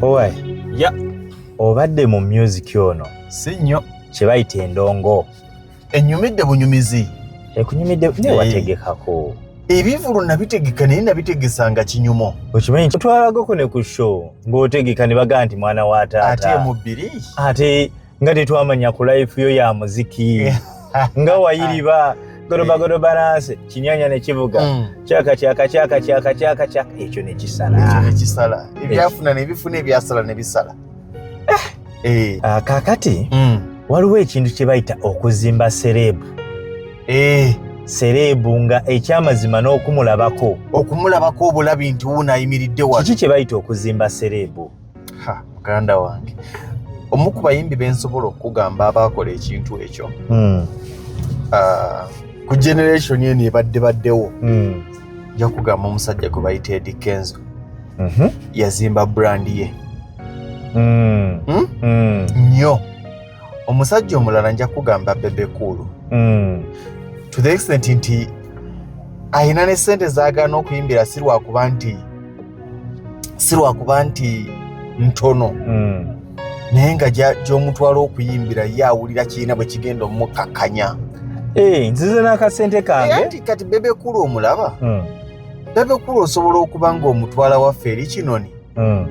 Owe. Ya. Obadde mu music ono. Si nnyo. Kye bayita endongo. Ennyumidde bunyumizi. Ekunyumidde ne wategekako. Ebivulu nabitegeka naye nabitegesanga kinyumo. Okimanyi tutwalagako ne ku show ng'otegeka ne baga nti mwana wa taata. Ate mu bbiri. Ate nga tetwamanya ku life yo ya muziki. Nga wayiriba goroba nanse kinyanya ne kivuga. Chaka ekyo ne kisala. Ebyafuna ne bifuna ebyasala ne bisala. Kakati waliwo ekintu kye bayita okuzimba serebu. Serebu nga ekyamazima n'okumulabako. Okumulabako obulabi nti wuuno ayimiridde wano. Kiki kye bayita okuzimba serebu? Muganda wange. Omu ku bayimbi bensobola okugamba abakola ekintu ekyo. Ku generation eno ebaddewo. Nja kugamba omusajja gwe bayita Eddie Kenzo. Yazimba brand ye. Nnyo. Omusajja omulala nja kugamba Bebe Cool. To the extent nti ayina ne ssente zaagaana okuyimbira si lwakuba nti ntono. Naye nga gy'omutwala okuyimbira ye awulira kiina bwe kigenda omukkakkanya. Nzize n'akasente kange. Anti kati Bebe Cool omulaba. Bebe Cool osobola okuba ng'omutwala waffe eri kinoni.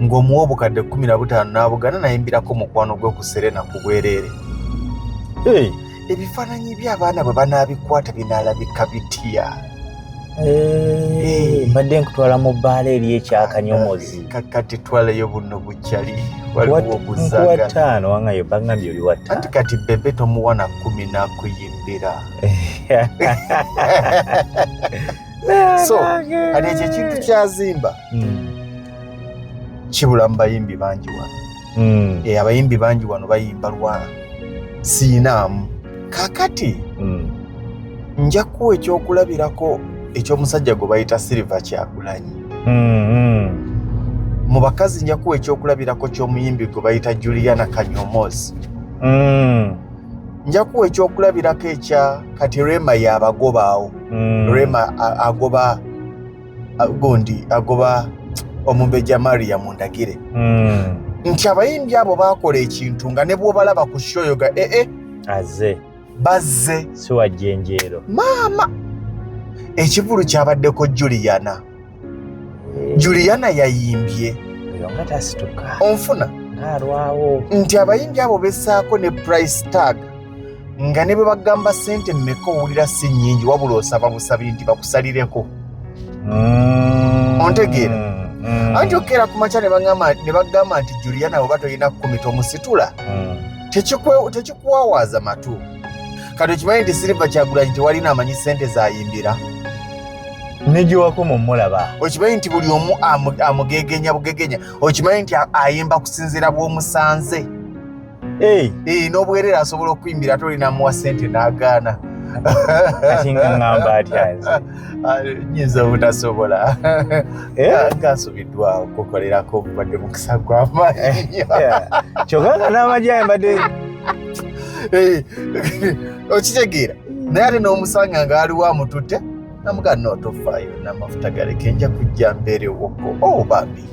Ng'omuwa obukadde 15 n'abugana nayimbirako mukwano gwe ku Serena ku bwereere. Ebifaananyi by'abaana bwe banaabikwata binaalabika bitya. Mbadde nkutwala mu bbaala eri ekyakanyomozi. Kati twalayo buno bukyali waliwo obuzaagala. 5 wangayo bangambye oli wa 5. Anti kati Bebe tomuwa na 10 n'akuyimbira. So kati ekyo ekintu kyazimba kibula mu bayimbi bangi wano. Abayimbi bangi wano bayimba lwana siinaamu. Kakati nja kuwa ekyokulabirako eky'omusajja gwe bayita Silver Kyagulanyi. Mu bakazi nja kuwa ekyokulabirako ky'omuyimbi gwe bayita Juliana Kanyomozi. Nja kuwa ekyokulabirako ekya kati Rema y'abagoba awo. Rema agoba Omubeja Maria Mundagire. Nti abayimbi abo baakola ekintu nga ne bw'obalaba ku show ga bazze si wajjenjeero maama. Ekivulu kyabaddeko Juliana. Juliana yayimbye oyo nga tasituka onfuna ng'alwawo nti abayimbi abo bessaako ne price tag nga ne bwe bagamba ssente mmeka owulira si nnyingi wabula osaba busabi nti bakusalireko. Ontegeera? Anti okera ku makya ne bagamba nti Juliana oba toyina 10 tomusitula. Tekikuwawaaza matu. Kati okimanyi nti Silver Kyagulanyi tewalina amanyi ssente zayimbira. Negiwako mumulaba. Okimanyi nti buli omu amugegenya bugegenya. Okimanyi nti ayimba kusinziira bw'omusanze. N'obwerere asobola okuyimbira tolina muwa ssente n'agaana. Kati nga ngamba atya nze. Nnyinza obutasobola. Ng'asubiddwa okukolerako obubadde mukisa gw'amaanyi. Kyokka nga n'amagye ayambadde. Okitegeera naye ate n'omusanga ng'aliwo amututte namugaa nootofaayo n'amafuta galeke nja kujja mbeere wokko bambi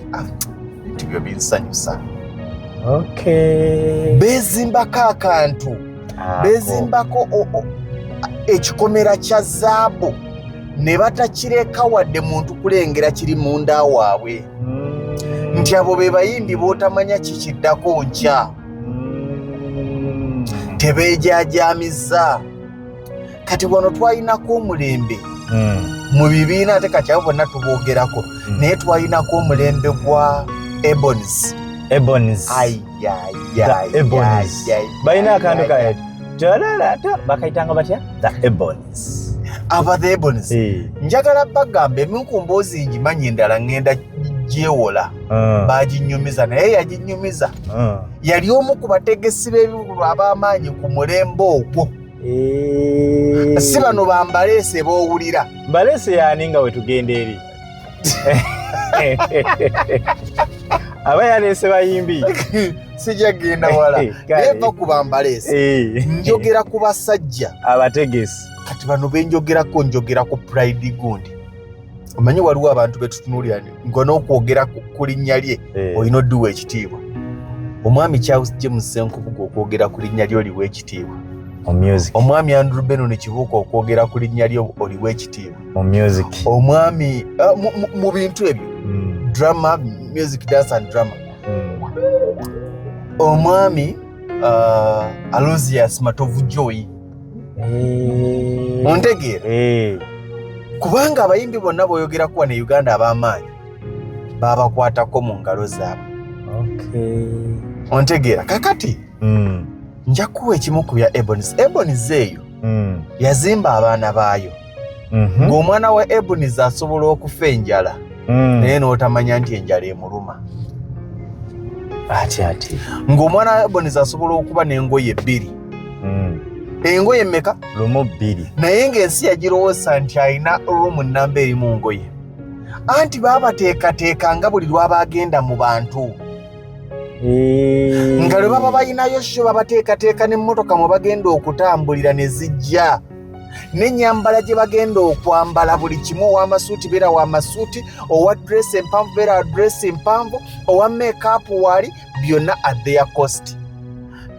bintu byo binsanyusa. Beezimbako akantu beezimbako ekikomera kya zaabu ne batakireka wadde muntu kulengera kiri munda waabwe nti abo be bayimbi b'otamanya kikiddako nkya. Tebeejajaamizza. Kati wano twalinako omulembe mu bibiina ate kati abo bonna tuboogerako naye twalinako omulembe gwa Ebonies. Balina akantu kaye bakayitanga batya the Ebonies. Aba the Ebonies njagala bagamba emu ku mboozi ngimanyi endala ngenda gyewola baginyumiza naye yaginyumiza. Yali omu ku bategesi b'ebivulu ab'amaanyi ku mulembe ogwo. Si bano bambaleese boowulira. Mbaleese yaani nga we tugenda eri. Aba yaleese bayimbi. Sijja genda wala. Neva ku bambaleese. Njogera ku basajja abategesi. Kati bano benjogerako njogera ku Pride gundi. omanyi waliwo abantu betutunulira ng'onokwogera ku linnya lye olina odduwa ekitiibwa. Omwami Charles James Ssenkubuga okwogera ku linnya lye oliwa ekitiibwa. Omwami Andrew Benon Kibuuka okwogera ku linnya lye oliwa ekitiibwa. Omwami mu bintu ebyo drama, music, dance and drama. Omwami Aloysius Matovu Joy. Ontegeera? Kubanga abayimbi bonna boyogera kuwa ne Uganda ab'amaanyi babakwatako mu ngalo zaabwe. Ontegeera? Kakati nja kuwa ekimu ku bya Ebonies. Ebonies eyo yazimba abaana baayo. Ng'omwana wa Ebonies asobola okufa enjala naye n'otamanya nti enjala emuluma. Ati ng'omwana wa Ebonies asobola okuba n'engoye 2. Engoye mmeka? 2. Naye ng'ensi yagirowooza nti alina ruumu nnamba eri mu ngoye. Anti baabateekateeka nga buli lwaba agenda mu bantu. Nga lwe baba balinayo sho babateekateeka n'emmotoka mwe bagenda okutambulira ne zijja. N'ennyambala gye bagenda okwambala buli kimu, ow'amasuuti beera w'amasuuti, owa dress empanvu beera dress empanvu, owa make-up wali, byonna at their cost.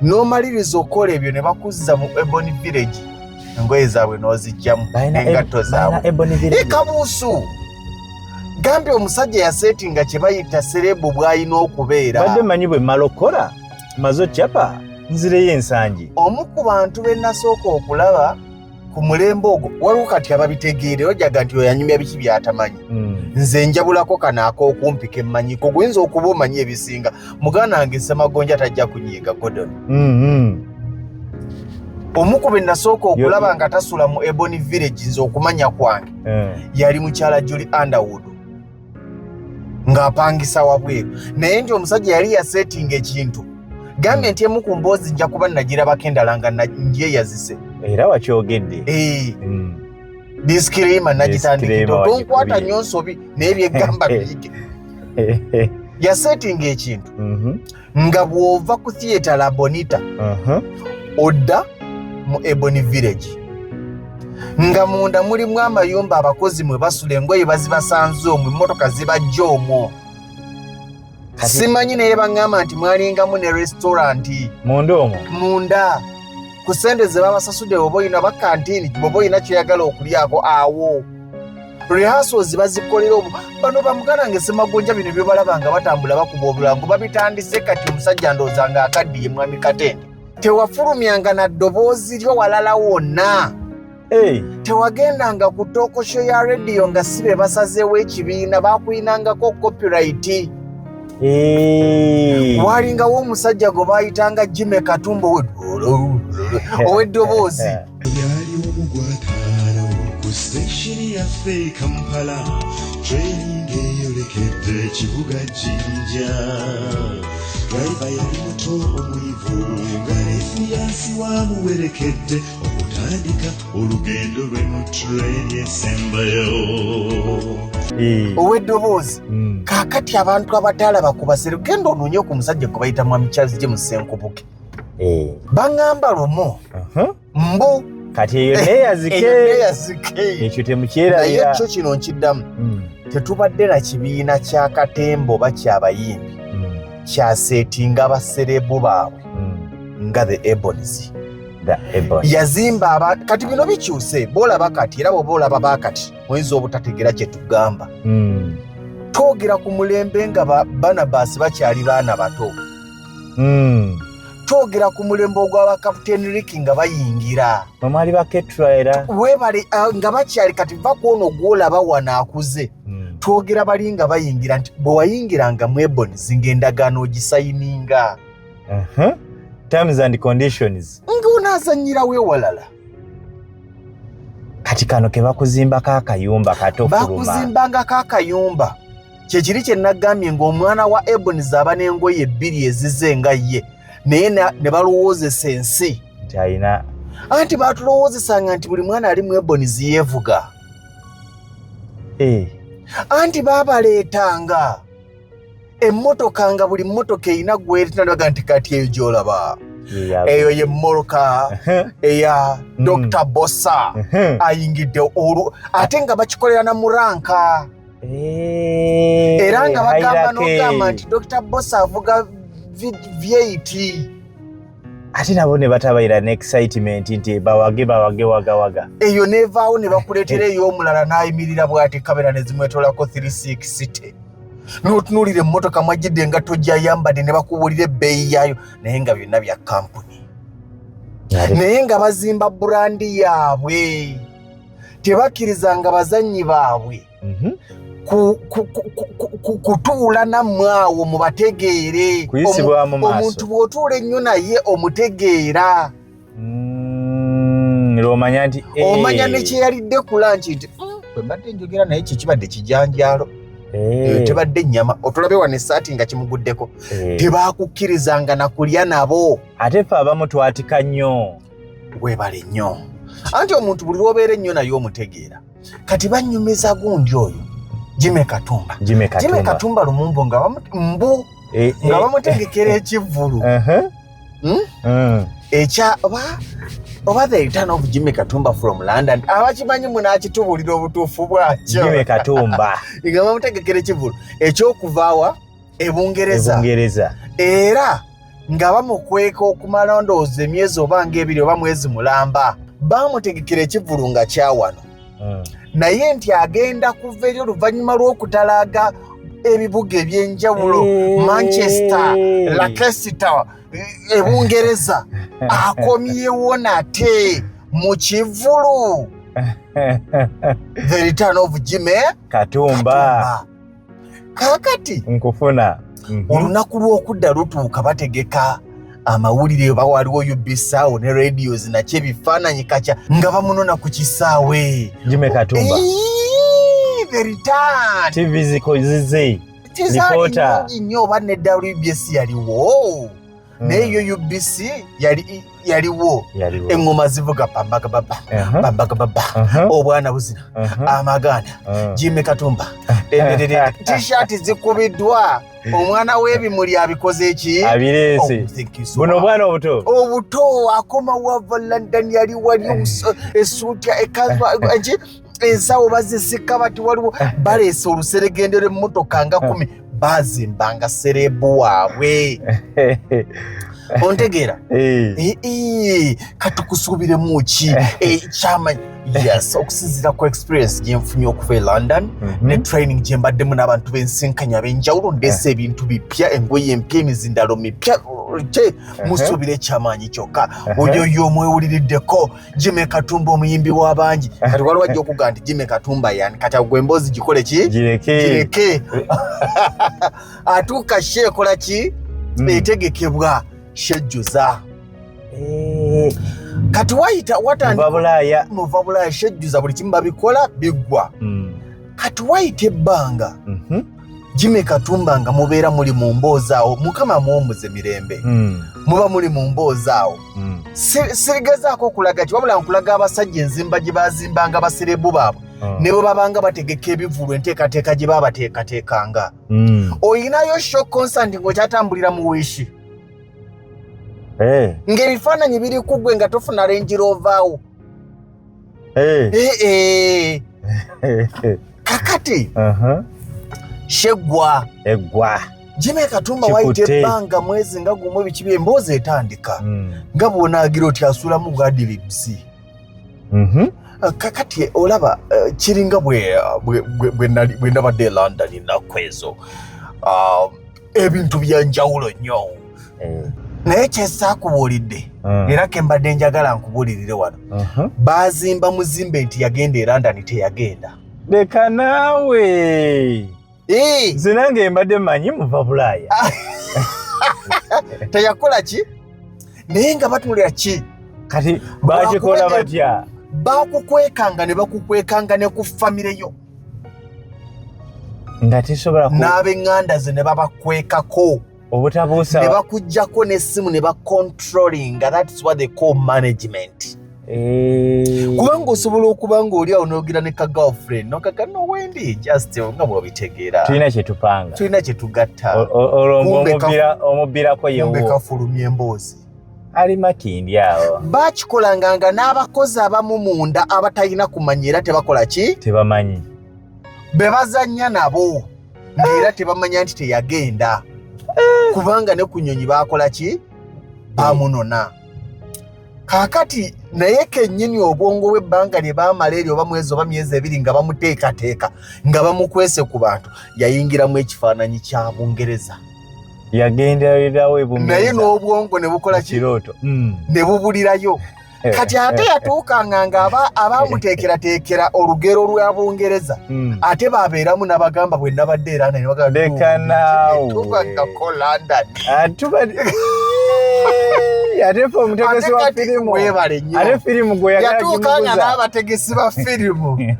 N'omaliriza okola ebyo ne bakuzza mu Ebony Village, engoye zaabwe n'ozijjamu n'engatto zaabwe. Kabuusu gambye omusajja yaseetinga kye bayita serebu bw'alina okubeera. Badde manyi bwe malokola mazo chapa nzireyo ensangi. Omu ku bantu be nasooka okulaba ku mulembe ogwo waliwo kati ababitegeere ojaga nti oyanyumya biki by'atamanyi. Nze njabulako kano ak'okumpi ke mmanyiko guyinza okuba omanyi ebisinga. Muganda wange Ssemagonja tajja kunyiiga Gordon. Omu ku be nasooka okulaba nga tasula mu Ebony Village nze okumanya kwange yali mukyala Julie Underwood ng'apangisa wabweru. Naye nti omusajja yali yaseetinga ekintu gambye nti emu ku mboozi nja kuba nagirabako endala nga ngyeyazise. Era wakyogedde. Disclaimer nagitandikidde tonkwata nnyo nsobi naye byeggamba biyige. Yaseetinga ekintu nga bw'ova ku theatre La Bonita odda mu Ebony Village nga munda mulimu amayumba abakozi mwe basula engoye bazibasanze omwo, emmotoka zibajja omwo. Simanyi naye baŋŋamba nti mwalingamu ne restauranti munda omwo. Munda ku ssente ze babasasudde bwoba olina bakantiini bwoba olina kyoyagala okulyako awo. Rehearsals bazikolera omwo. Bano bamuganda nge Ssemagonja bino byebalaba nga batambula bakuba obulango babitandise kati omusajja ndowooza nga akaddiye mwami Katende. Tewafulumyanga na ddoboozi lyo walala wonna. Tewagendanga ku tookosho ya rediyo nga si be basazeewo ekibiina baakuyinangako copyright. Walingawo omusajja gwe baayitanga Jimmy Katumbo ow'eddoboozi. Yali omugwataano ku siteshini yaffe Kampala, training eyolekedde ekibuga Jinja. Driver yali muto omwivu nga refiyansi waamuwerekedde okutandika olugendo lwe mu treni esembayo. Ow'eddoboozi kaakati abantu abataalaba ku basere genda onoonye ku musajja gwe bayita mwami Charles James Ssenkubuga. Baŋŋamba lumu mbu kati eyo neeyazike ekyo temukyerabira. Naye kyo kino nkiddamu tetubadde na kibiina kya katembo oba kyabayimbi kyaseetinga baserebu baabwe nga the Ebonies. Yazimba kati bino bikyuse boolaba kati era bwoba olaba baakati oyinza obutategera kye tugamba. Twogera ku mulembe nga Barnabas bakyali baana bato. Twogera ku mulembe ogw'aba Captain Rick nga bayingira. Bamwali baketra era. Weebale nga bakyali kati bakwono gwolaba wano akuze. Twogera bali nga bayingira nti bwe wayingiranga mu Ebonies ng'endagaano ogisayininga. Terms and conditions. Ng'onaazannyirawo ewalala. Kati kano ke bakuzimbako akayumba kato fuluma. Bakuzimbangako akayumba. Kye kiri kye nagambye ng'omwana wa Ebonies aba n'engoye 2 ezize nga ye. Naye ne balowoozesa ensi nti alina. Anti baatulowoozesanga nti buli mwana ali mu Ebonies yeevuga. Anti baabaleetanga emmotoka nga buli mmotoka erina gwetanaga nti kati eyo gy'olaba eyo ye mmoloka eya Dr. Bossa ayingidde ate nga bakikolera na muranka. Era nga bagamba n'ogamba nti Dr. Boss avuga V8. Ate nabo ne batabayira ne excitement nti bawage waga. Eyo nevaawo ne bakuleetera ey'omulala n'ayimirira bw'ati kamera ne zimwetolako 360. N'otunuulira emmotoka mwajjidde engatto gy'ayambadde ne bakubuulira ebbeeyi yaayo naye nga byonna bya kampuni. Naye nga bazimba burandi yaabwe. Tebakkirizanga bazannyi baabwe kutuula nammwe awo mubategeere. Omuntu bw'otuula ennyo naye omutegeera. Omanya nti omanya ne kyeyalidde ku lanchi nti bwe mbadde njogera naye kikibadde kijanjaalo. Tebadde nnyama. Otulabe wano essaati nga kimuguddeko. Tebaakukkirizanga na kulya nabo. Ate ffe abamu twatika nnyo. Weebale nnyo. Anti omuntu buli lw'obeera ennyo naye omutegeera. Kati bannyumiza gundi oyo Jimmy Katumba. Jimmy Katumba Lumumbo nga bamutegekera ekivvulu. Ekya oba the return of Jimmy Katumba from London. Abakimanyi munaakitubuulira obutuufu bwakyo. Jimmy Katumba. Nga bamutegekera ekivvulu. Ekyokuvaawa Ebungereza. Era nga bamukweka okumala ndowooza emyezi oba ng'ebiri oba mwezi mulamba. Bamutegekera ekivvulu nga kyawano. Naye nti agenda kuva eri oluvannyuma lw'okutalaaga ebibuga ebyenjawulo Manchester, Leicester, Ebungereza akomyewo nate mu kivvulu. The return of Jimmy Katumba. Kakati nkufuna olunaku lw'okudda lutuuka bategeka amawulire oba waliwo UBC awo ne radios nakyo ebifaananyi kaca nga bamunona ku kisaawe. Jimmy Katumba. The return. TV zikozize. Reporter. Nnyo oba ne WBS yaliwo. Naye yo UBC yaliwo. Engoma zivuga pambagababa. Obwana buzina. Amaganda. Jimmy Katumba. T-shirt zikubiddwa. Omwana w'ebimuli abikoze eki? Abireese. Buno obwana obuto akoma wava London yali wali essuuti ekanzu ensawo bazisika bati waliwo baleese oluseregende lw'emmotoka nga 10 bazimbanga serebu waabwe. Ontegeera? Katukusuubiremu ki ekyamanyi. Yes, okusinziira ku experience gye nfunye okuva e London ne training gye mbaddemu n'abantu b'ensinkanya ab'enjawulo ndeese ebintu bipya, engoye empya, emizindalo mipya. Musuubira ekyamaanyi kyokka. Oyo omwewuliriddeko Jimmy Katumba omuyimbi w'abangi. Kati waliwo ajja okugamba nti Jimmy Katumba yani kati agwe emboozi gikole ki? Gireke. Atuuka sheekola ki? Etegekebwa shejjuza. Kati wayita watandika muva Bulaaya shejjuza buli kimu babikola biggwa. Kati wayita ebbanga Jimmy Katumba nga mubeera muli mu mboozi awo Mukama muwummuze mirembe. Muba muli mu mboozi awo. Sirigezaako okulaga ki wabula nkulaga abasajja enzimba gye bazimbanga baserebu baabwe ne bwe babanga bategeka ebivulu enteekateeka gye baabateekateekanga. Oyinayo show concert ng'okyatambulira mu wiishi. Ng'ebifaananyi biri ku ggwe nga tofuna Range Rover awo. Kakati sheggwa Jimmy Katumba wayita ebbanga mwezi nga gumu ebiki by'emboozi etandika nga bw'onaagira oti asuulamu Gadlibs. Kakati olaba kiringa bwe nabadde e London ennaku ezo ebintu byanjawulo nnyo. Naye kyesaakubuulidde era ke mbadde njagala nkubuulirire wano baazimba muzimbe nti yagenda e London teyagenda. Leka naawe zinange mbadde mmanyi muva Bulaaya. Teyakola ki? Naye nga batunulira ki? Kati bakikola batya? Bakukwekanga ne bakukwekanga ne ku famire yo. Nga tesobola ku n'ab'eŋŋanda ze ne babakwekako. Obutabuusa. Ne bakuggyako n'essimu ne bacontrolling. That's what they call management. Kubanga osobola okuba ng'oli awo n'ogira ne ka girlfriend n'okaga no wendi just nga bw'obitegeera. Tulina kye tupanga. Tulina kye tugatta. Olwo omubbirako yewo. Kumbe kafulumya emboozi. Ali makindi awo. Bakikolanga nga n'abakozi abamu munda abatalina kumanya era tebakola ki? Tebamanyi. bebazanya nabo ngera tebamanya nti teyagenda kubanga ne kunyonyi bakola ki bamunona kakati naye kennyini obwongo bw'ebbanga lye baamala eri oba mwezi oba myezi ebiri nga bamuteekateeka nga bamukwese ku bantu yayingiramu ekifaananyi kya Bungereza yagendererawo ebumeza naye n'obwongo ne bukola kirooto ne bubulirayo kati ate yatuukanga nga abaamuteekerateekera olugero lwa Bungereza ate babeeramu n'abagamba bwe nabadde era nekanaawo London yatefa omutegesi wa firimu ate firimu gwe yatuukanga n'abategesi ba firimu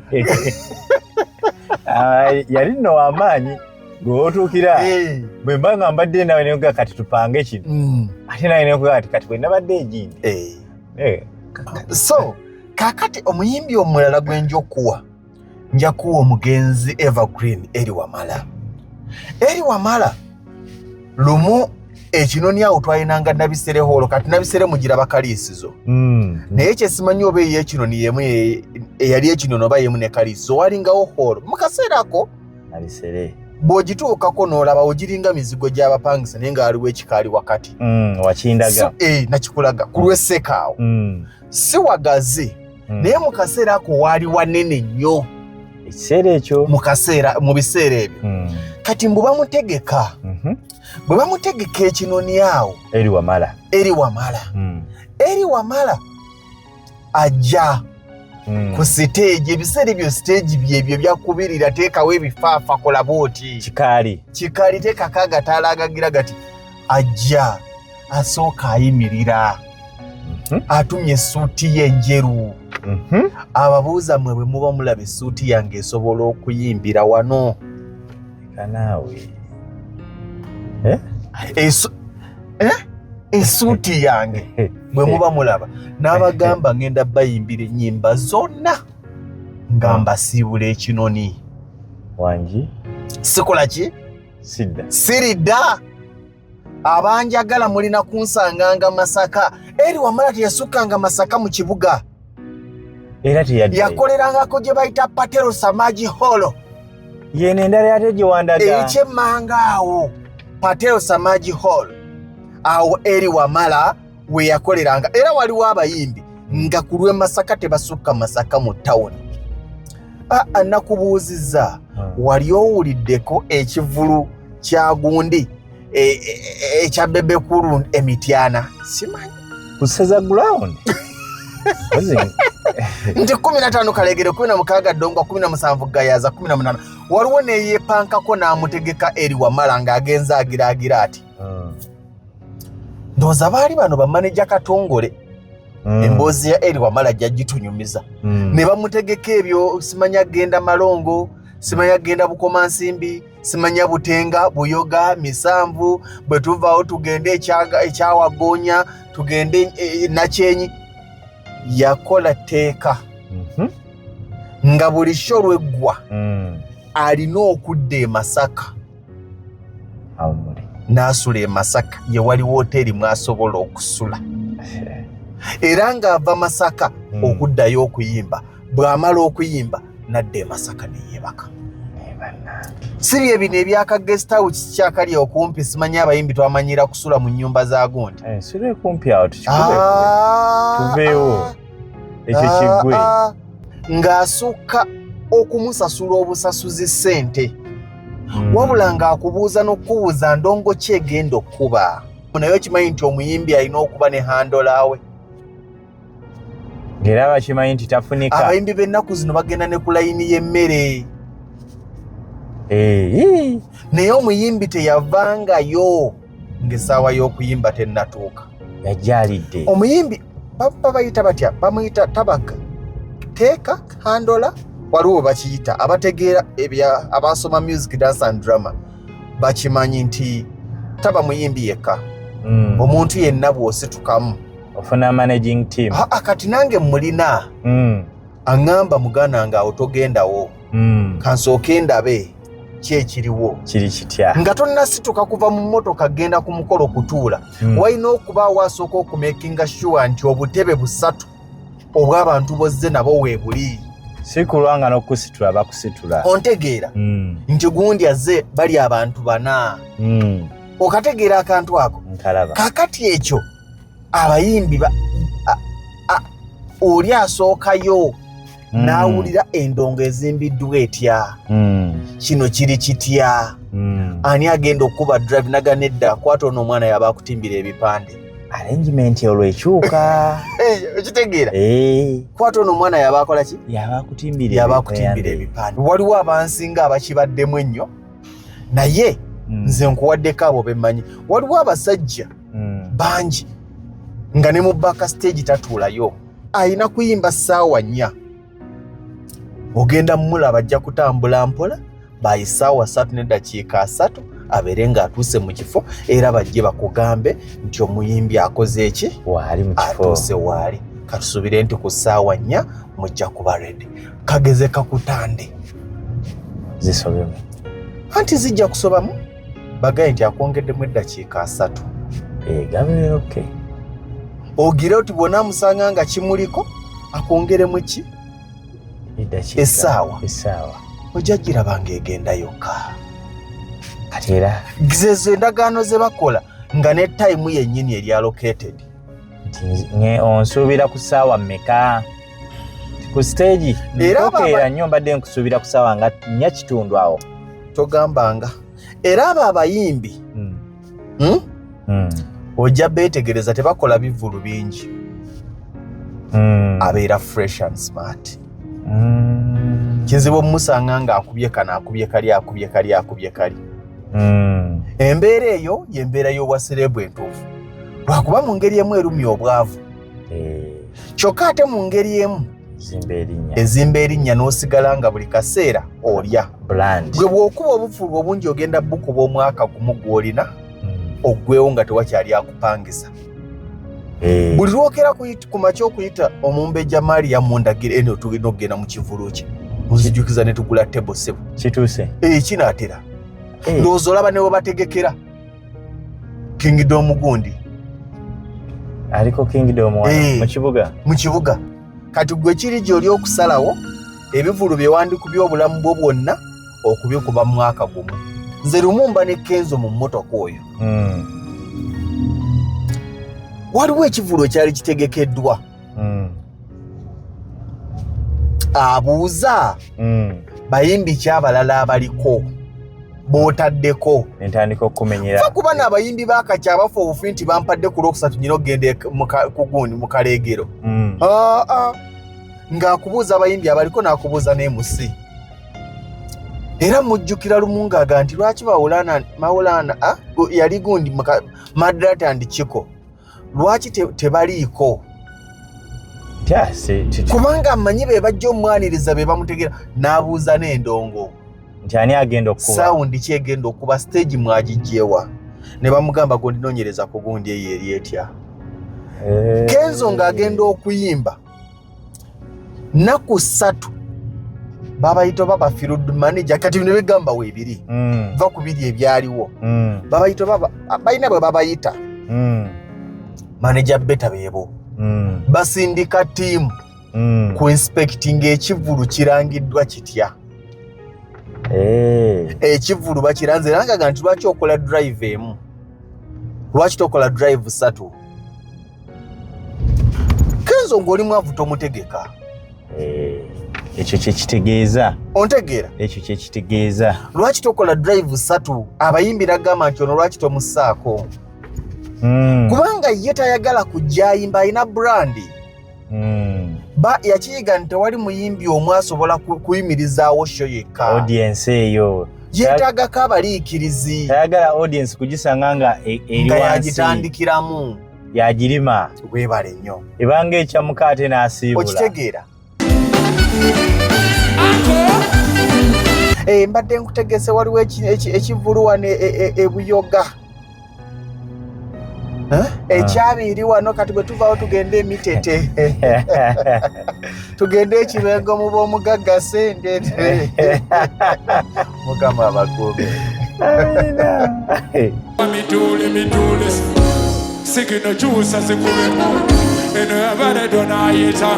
yali nno w'amaanyi gwewotuukira bwe mba nga mbadde nawe neyoga kati tupange kino ate nawe neyoga kati bwe nabadde egindi so kakati omuyimbi omulala gwe nja kuwa omugenzi Evergreen Eri Wamala lumu ekinoni awo twalinanga Nabisere holo kati Nabisere mugira bakaliisizo naye kyesimanyi oba eyekinoni yemu eyali ekinono oba yemu ne kaliisizo walingawo holo mukaseera ako Nabisere bw'ogituukako n'olaba ogiringa mizigo gy'abapangisa naye nga waliwo ekikaali wakati wakindaga nakikulaga ku lw'essekaawo si wagazi naye mu kaseera ako waali wanene nnyo ekiseera ekyo mu biseera ebyo kati mbu bamutegeka bwe bamutegeka ekinoni awo Eri Wamala ajja ku siteegi ebiseera ebyo siteegi byebyo byakubirira teekawo ebifaafa kola booti kikaali teekako agataala agagira gati ajja asooka ayimirira atumye essuuti ye enjeru ababuuza mwe bwe muba mulaba essuuti yange esobola okuyimbira wano kanaawe essuuti yange bwe muba mulaba n'abagamba ngenda bayimbira ennyimba zonna nga mbasiibula ekinoni wangi sikola ki siridda abanjagala mulina kunsanganga Masaka Eri Wamala teyasukkanga Masaka mu kibuga era yakolerangako gye bayita Patero Samaji Hall yene endala yate gye wandaga ekyemmanga awo Patero Samaji Hall awo Eri Wamala we yakoleranga era waliwo abayimbi nga ku lw'e Masaka tebasukka Masaka mu tawuni nakubuuzizza wali owuliddeko ekivulu kya gundi ekya Bebekulu Emityana simanyi kuseza ground nti 15 Kalegere 16 Ddongwa 17 Gayaza 18 waliwo neyeepankako n'amutegeka Eri Wamala ng'agenza agiraagira ati ndowooza baali bano bamaneja Katongole emboozi ya Eri Wamala gyagitunyumiza ne bamutegeka ebyo simanya genda Malongo simanya genda Bukomansimbi simanya Butenga Buyoga Misanvu bwe tuvaawo tugende ekyawagonya tugende Nakyenyi yakola teeka nga buli sho lweggwa alina okudda e Masaka n'asula e Masaka ye waliwo hoteri mwasobola okusula era ng'ava Masaka okuddayo okuyimba bw'amala okuyimba n'adda e Masaka neyeebaka siri ebino ebyaka guest house kyakali okumpi simanyi abayimbi twamanyira kusula mu nnyumba za gundi siri kumpi awo tuveewo ekyo kiggwe ng'asukka okumusasula obusasuzi ssente wabula ng'akubuuza n'okubuuza ndongo ki egenda okkuba naye okimanyi nti omuyimbi alina okuba ne handola we ng'era bakimanyi nti tafunika abayimbi b'ennaku zino bagenda ne ku layini y'emmere naye omuyimbi teyavangayo ng'essaawa y'okuyimba tennatuuka yajaalidde omuyimbi babayita batya bamuyita tabaka teeka handola waliwo bakiyita abategeera abasoma music dance and drama bakimanyi nti taba muyimbi yekka omuntu yenna bw'ositukamu ofuna managing team kati nange mulina aŋŋamba muganda nga awo togendawo kansooke ndabe kyekiriwo kiri kitya nga tonnasituka kuva mu mmotoka genda ku mukolo kutuula walina okubaawo asooka okumakinga sure nti obutebe 3 obw'abantu bozze nabo weebuli sikulwanga n'okusitula bakusitula ontegeera nti gundi azze bali abantu bana okategeera akantu ako kakati ekyo abayimbi oli asookayo n'awulira endongo ezimbiddwa etya kino kiri kitya ani agenda okuba drive naganedda akwata ono omwana yaba akutimbira ebipande arrangement olwekyuka okitegeera kwata ono omwana yaba akola ki yaba akutimbira ebipande waliwo abansinga abakibaddemu ennyo naye nze nkuwaddeko abo bemmanyi waliwo abasajja bangi nga ne mu baka stage tatuulayo ayina kuyimba ssaawa 4 ogenda mulaba ajja kutambula mpola bayi ssaawa 3 n'eddakiika 3 abeere ng'atuuse mu kifo era bajje bakugambe nti omuyimbi akoze eki waali mu kifo atuuse waali katusuubire nti ku ssaawa 4 mujja kuba ready kageze kakutande zisobemu anti zijja kusobamu bagaye nti akwongeddemu eddakiika 3 gabeera okay ogire oti bwona amusanga nga kimuliko akwongeremu ki essaawa ojja girabanga egenda yokka kati era zezo endagaano ze bakola nga ne time yennyini eri allocated nti onsuubira ku ssaawa mmeka ku stage ntokeera nnyo mbadde nkusuubira ku ssaawa nga 4 kitundu awo togambanga era abo abayimbi ojja beetegereza tebakola bivulu bingi abeera fresh and smart kizibu omusanga nga akubye kano akubye kali embeera eyo yembeera y'obwa serebu entuufu lwakuba mu ngeri emu erumya obwavu kyokka ate mu ngeri emu ezimba erinnya n'osigala nga buli kaseera olya gwe bw'okuba obufulu obungi ogenda bukuba omwaka gumu gw'olina oggwewo nga tewakyali akupangisa buli lwokera ku makya okuyita omumbejja Maria mundagire eno tugenda okugenda mu kivulu kye muzijukiza ne tugula tebo sebo kituuse kinaatera ndowooza olaba ne webategekera Kingdom gundi aliko Kingdom mu kibuga kati gwe kiri gy'oli okusalawo ebivulu bye wandikubye obulamu bwo bwonna okubikuba mu mwaka gumu nze lumu mba ne Kenzo mu mmotoka oyo waliwo ekivulu ekyali kitegekeddwa abuuza bayimbi kyabalala abaliko bootaddeko entandika okumenyera kuba n'abayimbi baakakya abafa obufi nti bampadde ku lwokusatu nyina okgenda ku gundi mu kaleegero ng'akubuuza abayimbi abaliko n'akubuuza n'emusi era mujjukira lumu ng'aga nti lwaki Maulana yali gundi Madrata and Chiko lwaki tebaliiko kubanga amanyi be bajja omwaniriza be bamutegeera n'abuuza n'endongo nti ani agenda okuba sawundi ki egenda okuba stage mwagijjewa ne bamugamba gondinoonyereza ku gundi eyo eri etya Kenzo ng'agenda okuyimba nnaku 3 babayita baba field manager kati bino bigamba weebiri va ku biri ebyaliwo babayita baba balina bwe babayita manager beta beebo basindika tiimu ku inspecting ekivulu kirangiddwa kitya ekivulu bakiranze nangaga nti lwaki okola drive emu lwaki tokola drive 3 Kenzo ng'oli mwavu tomutegeka ekyo kyekitegeeza ontegeera ekyo kyekitegeeza lwaki tokola drive 3 abayimbi nagamba nti ono lwaki tomussaako kubanga ye tayagala kujja ayimba ayina brandi yakiyiga nti tewali muyimbi omu asobola kuyimirizaawo sho yekka audience eyo yeetaagako abaliikirizi tayagala audience kugisanga nga eri wansi yagitandikiramu yagirima weebale nnyo ebanga ekyamuka ate n'asiibula okitegeera mbadde nkutegese waliwo ekivulu wano ebuyoga ekyabiiri wano kati bwe tuvaawo tugende emitete tugende ekibengo mu b'omugagga sente mukama abakuume mitule sikino kyusa zikubemu eno yabaredonayita